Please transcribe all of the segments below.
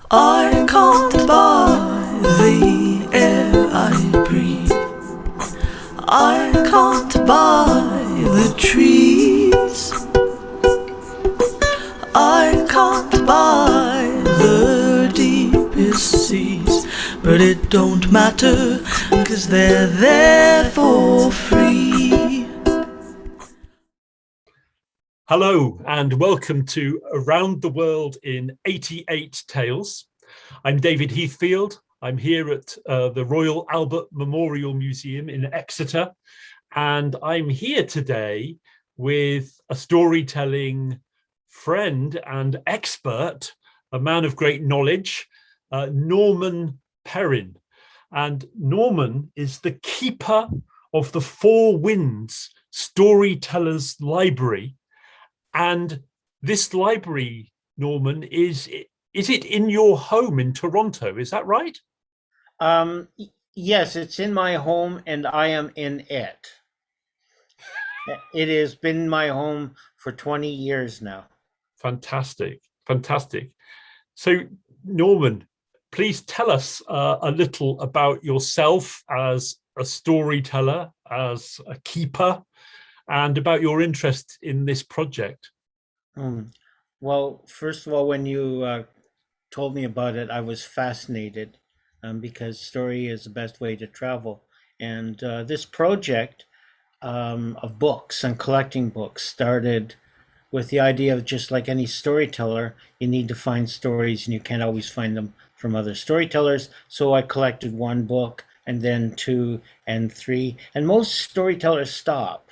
I can't buy the air I breathe. I can't buy the trees. I can't buy the deepest seas. But it don't matter, 'cause they're there for free. Hello and welcome to Around the World in 88 Tales. I'm David Heathfield. I'm here at the Royal Albert Memorial Museum in Exeter, and I'm here today with a storytelling friend and expert, a man of great knowledge, Norman Perrin. And Norman is the keeper of the Four Winds Storytellers Library. And this library, Norman, is it in your home in Toronto? Is that right? Yes, it's in my home and I am in it. It has been my home for 20 years now. Fantastic, fantastic. So, Norman, please tell us a little about yourself as a storyteller, as a keeper, and about your interest in this project. Well, first of all, when you told me about it, I was fascinated because story is the best way to travel. And this project of books and collecting books started with the idea of just like any storyteller, you need to find stories and you can't always find them from other storytellers. So I collected one book and then two and three. And most storytellers stop,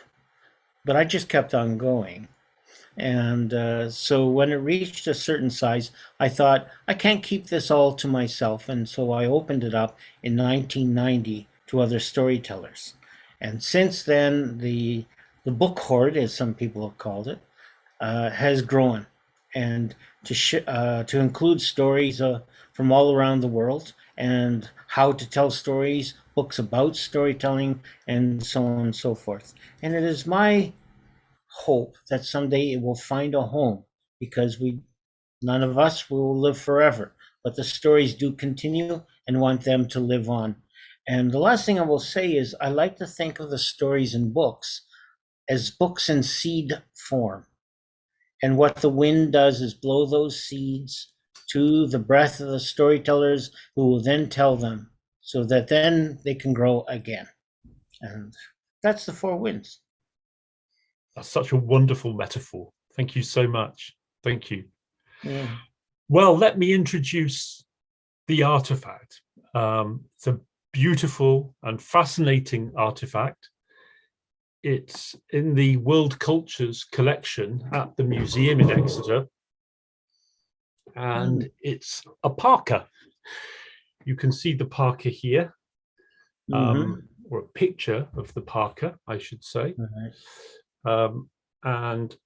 but I just kept on going. And so when it reached a certain size, I thought, I can't keep this all to myself. And so I opened it up in 1990 to other storytellers. And since then, the book hoard, as some people have called it, has grown. And to include stories from all around the world and how to tell stories, books about storytelling, and so on and so forth. And it is my hope that someday it will find a home because none of us will live forever, but the stories do continue and want them to live on. And the last thing I will say is I like to think of the stories in books as books in seed form. And what the wind does is blow those seeds to the breath of the storytellers who will then tell them so that then they can grow again. And that's the four winds. That's such a wonderful metaphor. Thank you so much. Thank you. Yeah. Well, let me introduce the artifact. It's a beautiful and fascinating artifact. It's in the World Cultures collection at the museum in Exeter, and it's a parka. You can see the parka here, or a picture of the parka, I should say. And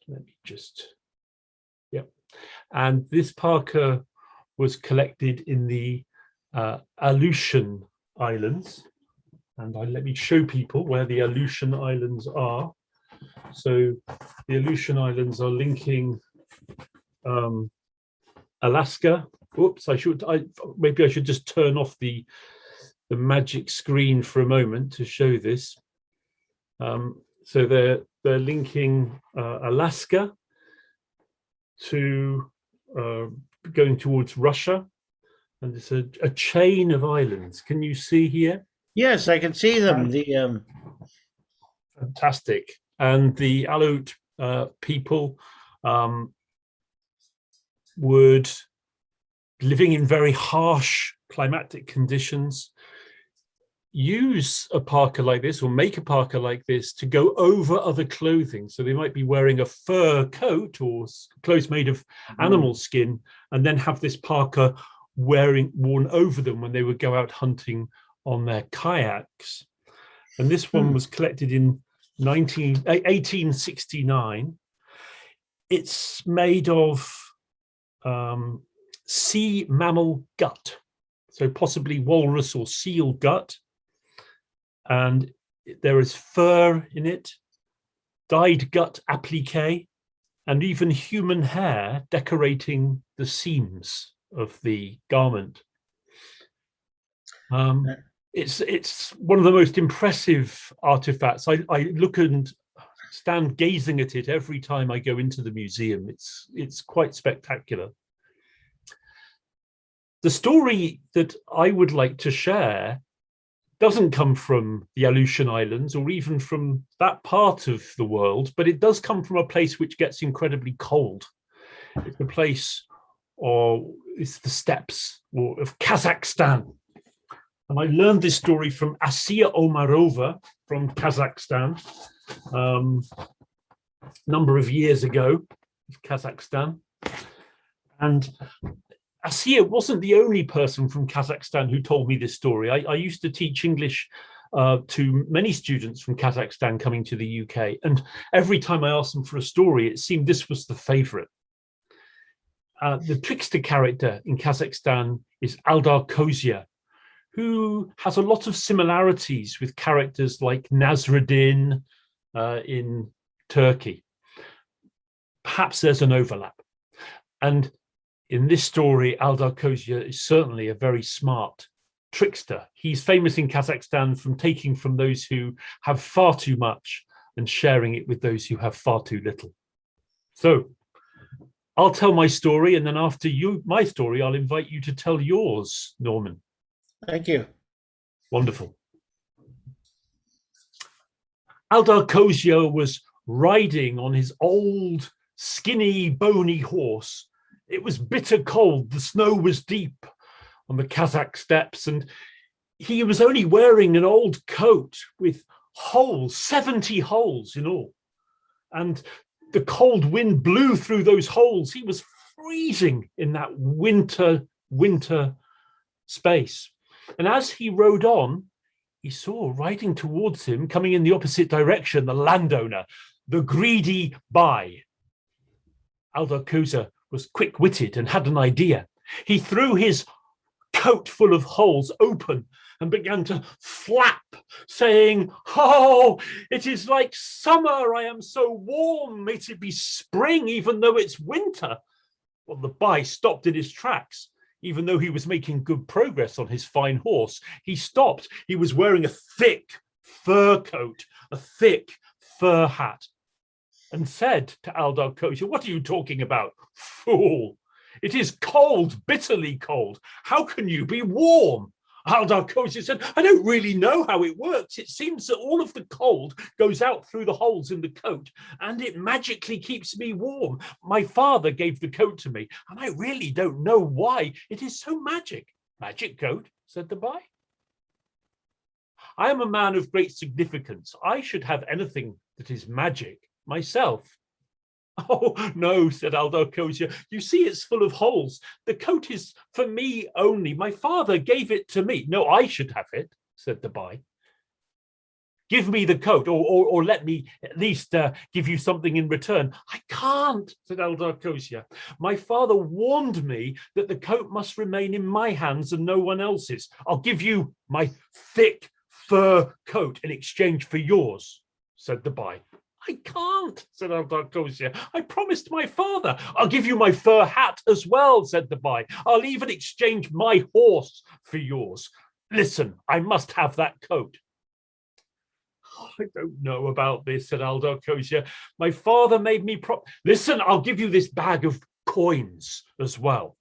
let me just, and this parka was collected in the Aleutian Islands. And let me show people where the Aleutian Islands are. So the Aleutian Islands are linking Alaska. Oops, maybe I should just turn off the magic screen for a moment to show this. So they're linking Alaska to going towards Russia, and it's a chain of islands. Can you see here? Yes, I can see them. Fantastic. And the Aleut people would, living in very harsh climatic conditions, use a parka like this or make a parka like this to go over other clothing. So they might be wearing a fur coat or clothes made of animal skin, and then have this parka worn over them when they would go out hunting on their kayaks. And this one was collected in 1869. It's made of sea mammal gut, so possibly walrus or seal gut. And there is fur in it, dyed gut applique, and even human hair decorating the seams of the garment. It's one of the most impressive artifacts. I look and stand gazing at it every time I go into the museum. It's quite spectacular. The story that I would like to share doesn't come from the Aleutian Islands or even from that part of the world, but it does come from a place which gets incredibly cold. It's a place, or it's the steppes of Kazakhstan. And I learned this story from Assiya Omarova from Kazakhstan a number of years ago, Kazakhstan. And Assiya wasn't the only person from Kazakhstan who told me this story. I used to teach English to many students from Kazakhstan coming to the UK. And every time I asked them for a story, it seemed this was the favorite. The trickster character in Kazakhstan is Aldar Kose, who has a lot of similarities with characters like Nasruddin in Turkey. Perhaps there's an overlap. And in this story, Aldar Kose is certainly a very smart trickster. He's famous in Kazakhstan from taking from those who have far too much and sharing it with those who have far too little. So I'll tell my story, and then after my story, I'll invite you to tell yours, Norman. Thank you. Wonderful. Aldar Kose was riding on his old, skinny, bony horse. It was bitter cold. The snow was deep on the Kazakh steppes, and he was only wearing an old coat with holes, 70 holes in all. And the cold wind blew through those holes. He was freezing in that winter space. And as he rode on, he saw riding towards him, coming in the opposite direction, the landowner, the greedy Bai. Aldar Kose was quick-witted and had an idea. He threw his coat full of holes open and began to flap, saying, "Oh, it is like summer. I am so warm. May it be spring, even though it's winter." Well, the Bai stopped in his tracks, even though he was making good progress on his fine horse. He stopped. He was wearing a thick fur coat, a thick fur hat, and said to Aldar Kose, "What are you talking about, fool? It is cold, bitterly cold. How can you be warm?" Aldar Kose said, "I don't really know how it works. It seems that all of the cold goes out through the holes in the coat, and it magically keeps me warm. My father gave the coat to me, and I really don't know why it is so magic." "Magic coat?" said the Bai. "I am a man of great significance. I should have anything that is magic myself." "Oh, no," said Aldar Kose. "You see, it's full of holes. The coat is for me only. My father gave it to me." "No, I should have it," said the Bai. "Give me the coat, or let me at least give you something in return." "I can't," said Aldar Kose. "My father warned me that the coat must remain in my hands and no one else's. I'll give you my thick fur coat in exchange for yours," said the Bai. "I can't," said Aldar Kose. "I promised my father." "I'll give you my fur hat as well," said the Bai. "I'll even exchange my horse for yours. Listen, I must have that coat." "I don't know about this," said Aldar Kose. "My father made me Listen, I'll give you this bag of coins as well."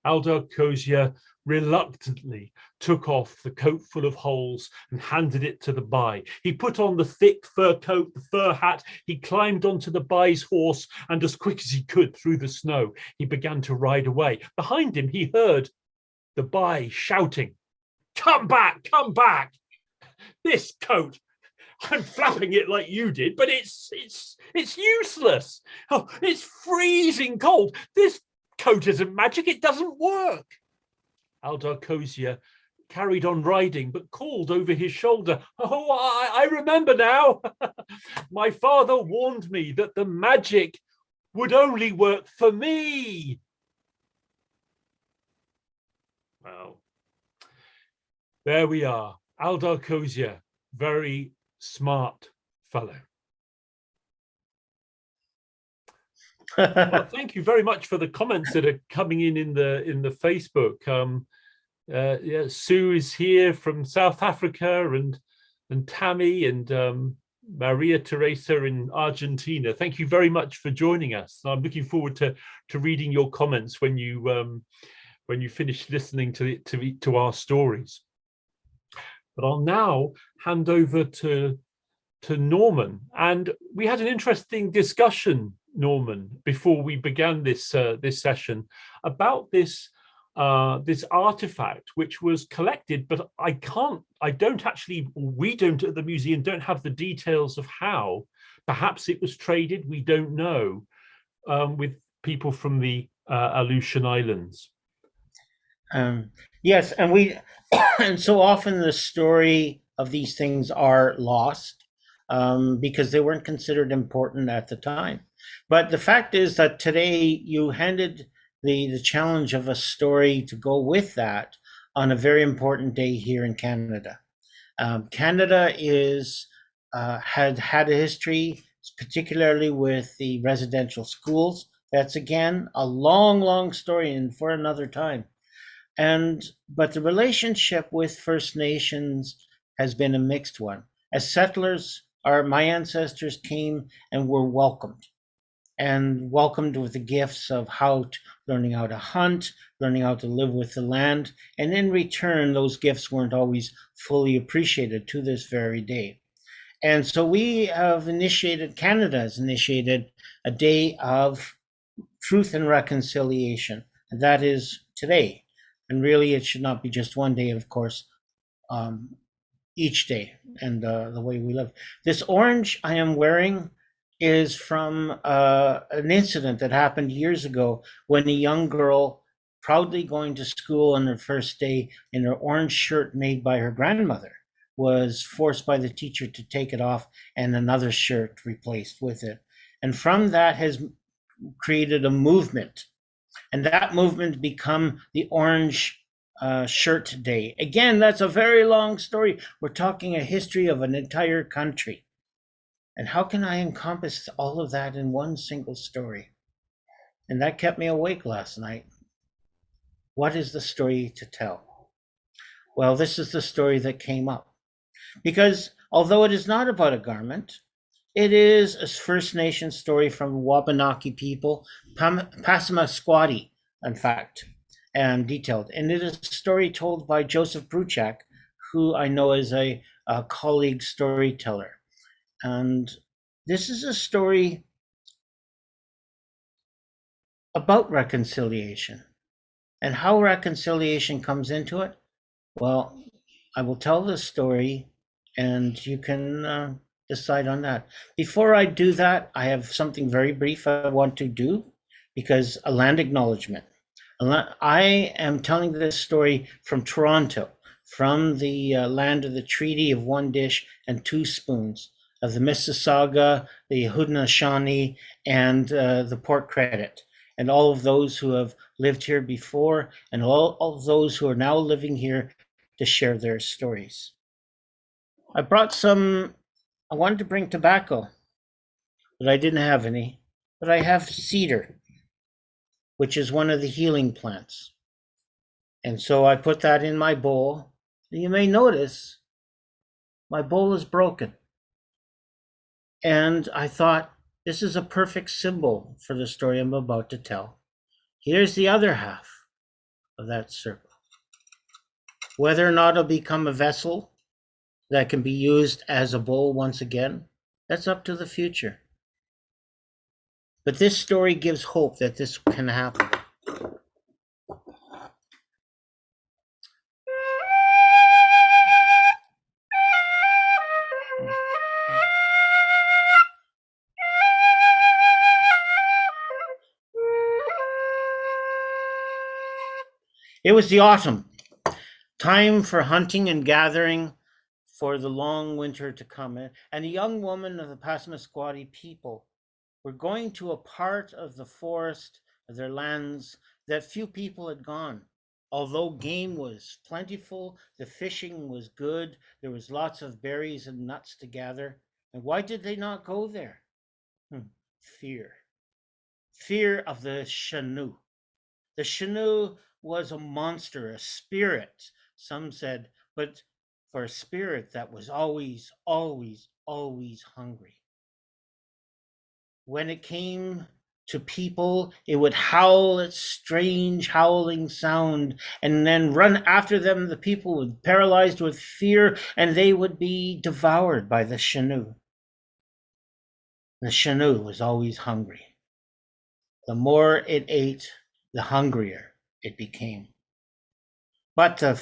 Aldar Kose reluctantly took off the coat full of holes and handed it to the Bai. He put on the thick fur coat, the fur hat. He climbed onto the Bai's horse, and as quick as he could through the snow, he began to ride away. Behind him, he heard the Bai shouting, "Come back, come back! This coat, I'm flapping it like you did, but it's useless. Oh, it's freezing cold. This coat isn't magic. It doesn't work." Aldar Kose carried on riding, but called over his shoulder, "Oh, I remember now. My father warned me that the magic would only work for me." Well, there we are. Aldar Kose, very smart fellow. Well, thank you very much for the comments that are coming in the Facebook. Yeah, Sue is here from South Africa, and Tammy and Maria Teresa in Argentina. Thank you very much for joining us. I'm looking forward to reading your comments when you finish listening to our stories. But I'll now hand over to Norman, and we had an interesting discussion, Norman, before we began this session about this artifact, which was collected, but we don't at the museum don't have the details of how. Perhaps it was traded, we don't know, with people from the Aleutian Islands. Yes, and and so often the story of these things are lost because they weren't considered important at the time. But the fact is that today you handed the challenge of a story to go with that on a very important day here in Canada. Canada had a history, particularly with the residential schools. That's again a long story, and for another time. But the relationship with First Nations has been a mixed one. As settlers, my ancestors came and were welcomed with the gifts of learning how to hunt, learning how to live with the land. And in return, those gifts weren't always fully appreciated to this very day. And so Canada has initiated a day of truth and reconciliation. And that is today. And really, it should not be just one day, of course, each day and the way we live. This orange I am wearing is from an incident that happened years ago when a young girl, proudly going to school on her first day in her orange shirt made by her grandmother, was forced by the teacher to take it off and another shirt replaced with it. And from that has created a movement. And that movement become the Orange Shirt Day. Again, that's a very long story. We're talking a history of an entire country. And how can I encompass all of that in one single story? And that kept me awake last night. What is the story to tell? Well, this is the story that came up. Because although it is not about a garment, it is a First Nation story from Abenaki people, Passamaquoddy, in fact, and detailed. And it is a story told by Joseph Bruchac, who I know is a colleague storyteller. And this is a story about reconciliation. And how reconciliation comes into it, well, I will tell the story and you can decide on that. Before I do that, I have something very brief I want to do, because a land acknowledgement. I am telling this story from Toronto, from the land of the Treaty of One Dish and Two Spoons, of the Mississauga, the Haudenosaunee, and the Port Credit, and all of those who have lived here before, and all of those who are now living here to share their stories. I wanted to bring tobacco, but I didn't have any. But I have cedar, which is one of the healing plants. And so I put that in my bowl. And you may notice my bowl is broken. And I thought, this is a perfect symbol for the story I'm about to tell. Here's the other half of that circle. Whether or not it'll become a vessel that can be used as a bowl once again, that's up to the future. But this story gives hope that this can happen. It was the autumn, time for hunting and gathering for the long winter to come. And a young woman of the Passamaquoddy people were going to a part of the forest of their lands that few people had gone. Although game was plentiful, the fishing was good, there was lots of berries and nuts to gather. And why did they not go there? Fear. fear of the Chenoo. The Chenoo was a monster, a spirit, some said, but for a spirit that was always, always, always hungry. When it came to people, it would howl its strange howling sound and then run after them. The people would be paralyzed with fear and they would be devoured by the Chenoo. The Chenoo was always hungry. The more it ate, the hungrier it became. But the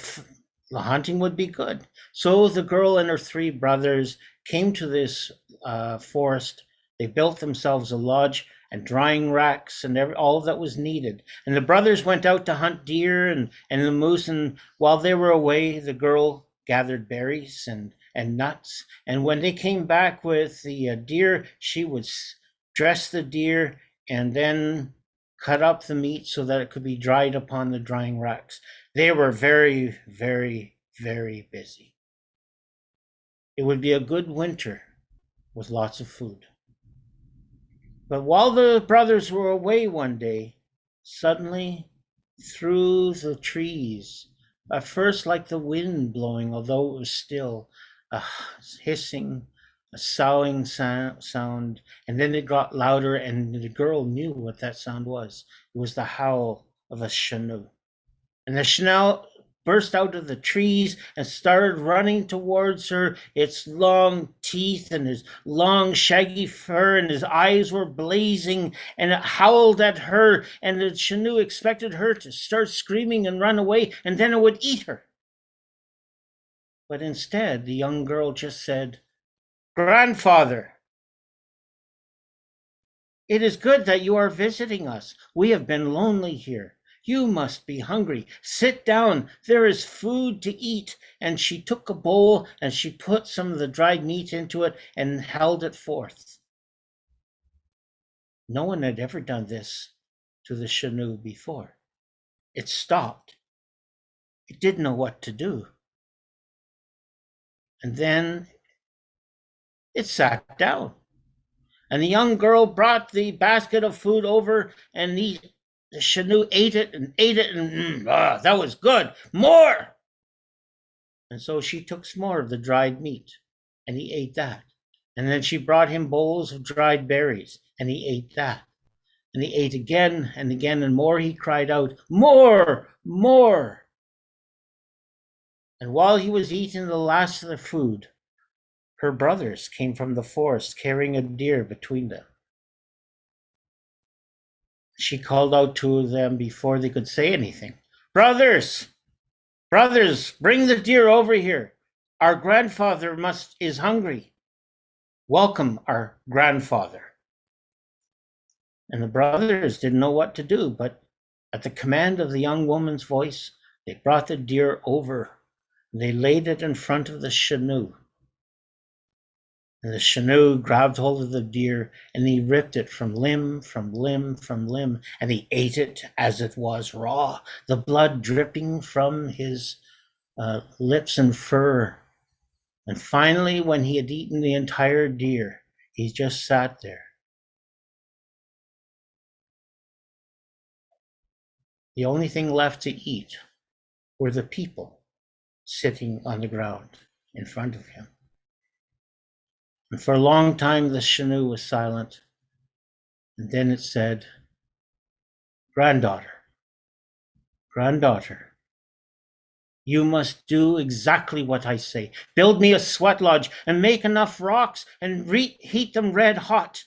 hunting would be good. So the girl and her three brothers came to this forest. They built themselves a lodge and drying racks and all that was needed. And the brothers went out to hunt deer and the moose. And while they were away, the girl gathered berries and nuts. And when they came back with the deer, she would dress the deer and then cut up the meat so that it could be dried upon the drying racks. They were very, very, very busy. It would be a good winter with lots of food. But while the brothers were away one day, suddenly through the trees, at first like the wind blowing, although it was still, a hissing, a soughing sound, and then it got louder, and the girl knew what that sound was. It was the howl of a Chenoo. And the Chenoo burst out of the trees and started running towards her, its long teeth and his long shaggy fur, and his eyes were blazing, and it howled at her, and the Chenoo expected her to start screaming and run away, and then it would eat her. But instead, the young girl just said, "Grandfather, it is good that you are visiting us. We have been lonely here. You must be hungry. Sit down. There is food to eat." And she took a bowl and she put some of the dried meat into it and held it forth. No one had ever done this to the Chenoo before. It stopped. It didn't know what to do. And then it sat down. And the young girl brought the basket of food over, and the Chenoo ate it, and that was good. More! And so she took some more of the dried meat, and he ate that. And then she brought him bowls of dried berries, and he ate that. And he ate again and again, and more. He cried out, "More! More!" And while he was eating the last of the food, her brothers came from the forest carrying a deer between them. She called out to them before they could say anything. Brothers, bring the deer over here. Our grandfather is hungry. Welcome our grandfather." And the brothers didn't know what to do, but at the command of the young woman's voice, they brought the deer over. They laid it in front of the Chenoo. And the Chenoo grabbed hold of the deer and he ripped it from limb, and he ate it as it was raw, the blood dripping from his lips and fur. And finally, when he had eaten the entire deer, he just sat there. The only thing left to eat were the people sitting on the ground in front of him. And for a long time, the Chenoo was silent. And then it said, Granddaughter, you must do exactly what I say. Build me a sweat lodge and make enough rocks and heat them red hot."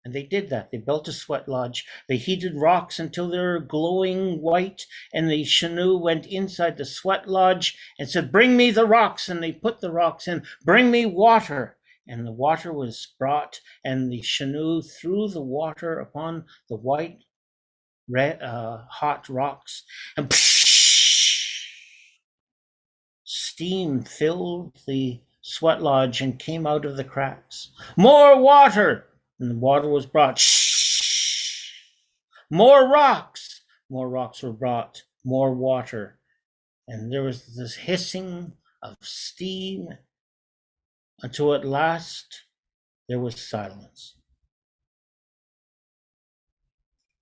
And they did that. They built a sweat lodge. They heated rocks until they were glowing white. And the Chenoo went inside the sweat lodge and said, "Bring me the rocks." And they put the rocks in. "Bring me water." And the water was brought, and the Chenoo threw the water upon the white, red, hot rocks, and steam filled the sweat lodge and came out of the cracks. "More water!" And the water was brought. "More rocks!" More rocks were brought. More water. And there was this hissing of steam until at last there was silence.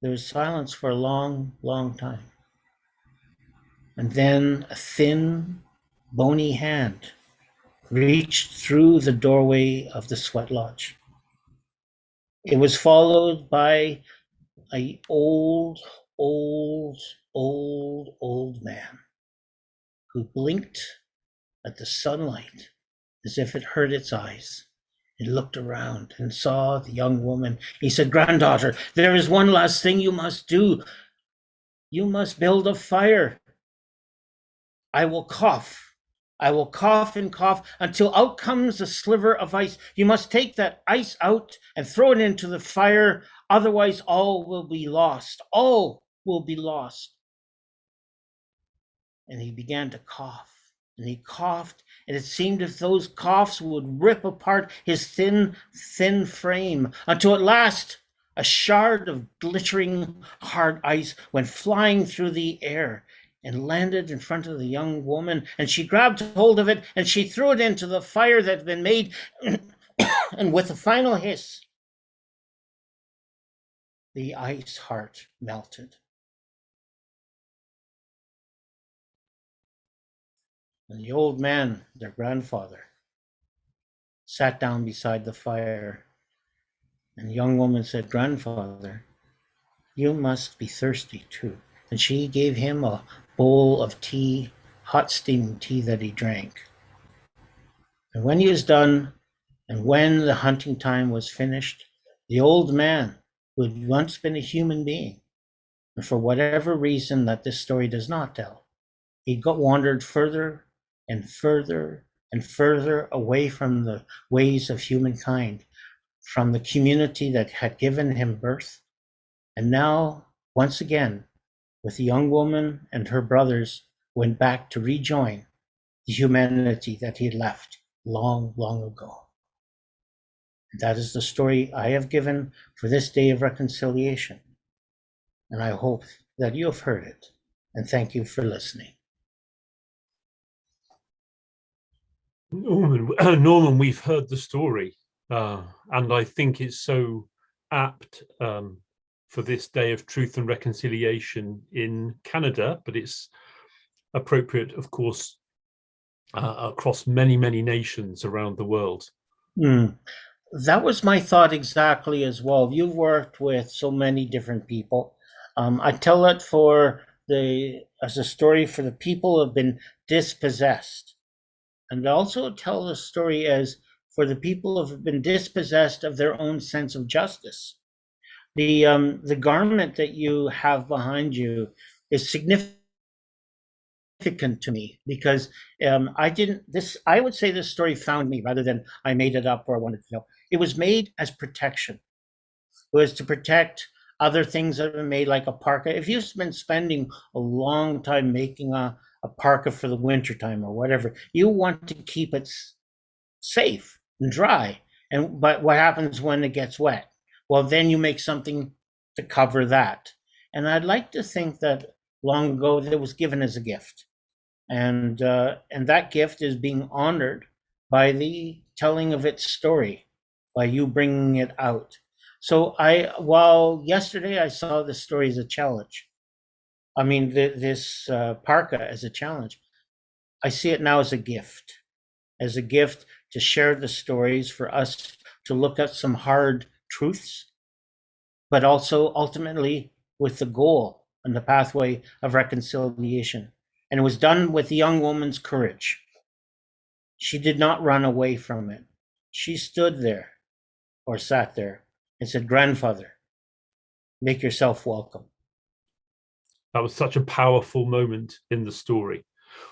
There was silence for a long, long time. And then a thin, bony hand reached through the doorway of the sweat lodge. It was followed by an old, old, old man who blinked at the sunlight as if it hurt its eyes. He looked around and saw the young woman. He said, "Granddaughter, there is one last thing you must do. You must build a fire. I will cough. I will cough and cough until out comes a sliver of ice. You must take that ice out and throw it into the fire. Otherwise, all will be lost. All will be lost." And he began to cough. And he coughed, and it seemed as if those coughs would rip apart his thin, thin frame, until at last a shard of glittering hard ice went flying through the air and landed in front of the young woman. And she grabbed hold of it, and she threw it into the fire that had been made. And with a final hiss, the ice heart melted. And the old man, their grandfather, sat down beside the fire. And the young woman said, "Grandfather, you must be thirsty too." And she gave him a bowl of tea, hot steaming tea that he drank. And when he was done, and when the hunting time was finished, the old man, who had once been a human being, and for whatever reason that this story does not tell, he wandered further and further and further away from the ways of humankind, from the community that had given him birth. And now, once again, with the young woman and her brothers, went back to rejoin the humanity that he had left long, long ago. And that is the story I have given for this day of reconciliation. And I hope that you have heard it. And thank you for listening. Norman, we've heard the story, and I think it's so apt for this day of truth and reconciliation in Canada, but it's appropriate, of course, across many, many nations around the world. That was my thought exactly as well. You've worked with so many different people. I tell it as a story for the people who have been dispossessed. And I also tell the story as for the people who have been dispossessed of their own sense of justice. The garment that you have behind you is significant to me because I would say this story found me rather than I made it up or wanted to know. It was made as protection. It was to protect other things that are made, like a parka. If you've been spending a long time making a parka for the wintertime or whatever, you want to keep it safe and dry. But what happens when it gets wet? Well, then you make something to cover that. And I'd like to think that long ago that was given as a gift. And that gift is being honored by the telling of its story, by you bringing it out. So while yesterday I saw this story as a challenge, I mean, this parka as a challenge, I see it now as a gift to share the stories, for us to look at some hard truths, but also ultimately with the goal and the pathway of reconciliation. And it was done with the young woman's courage. She did not run away from it. She stood there or sat there and said, "Grandfather, make yourself welcome." That was such a powerful moment in the story.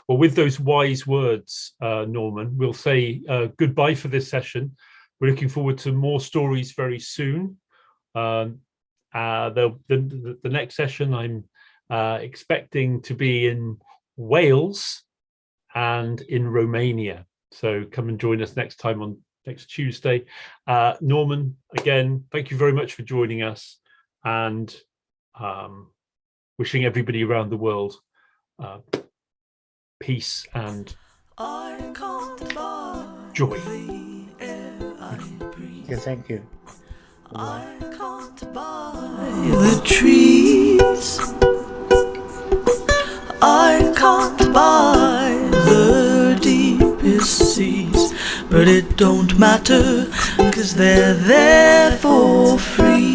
Well, with those wise words, Norman, we'll say goodbye for this session. We're looking forward to more stories very soon. The next session I'm expecting to be in Wales and in Romania. So come and join us next time on next Tuesday. Norman, again, thank you very much for joining us, and wishing everybody around the world peace and joy. Yeah, thank you. I can't buy the trees, I can't buy the deepest seas, but it don't matter, 'cause they're there for free.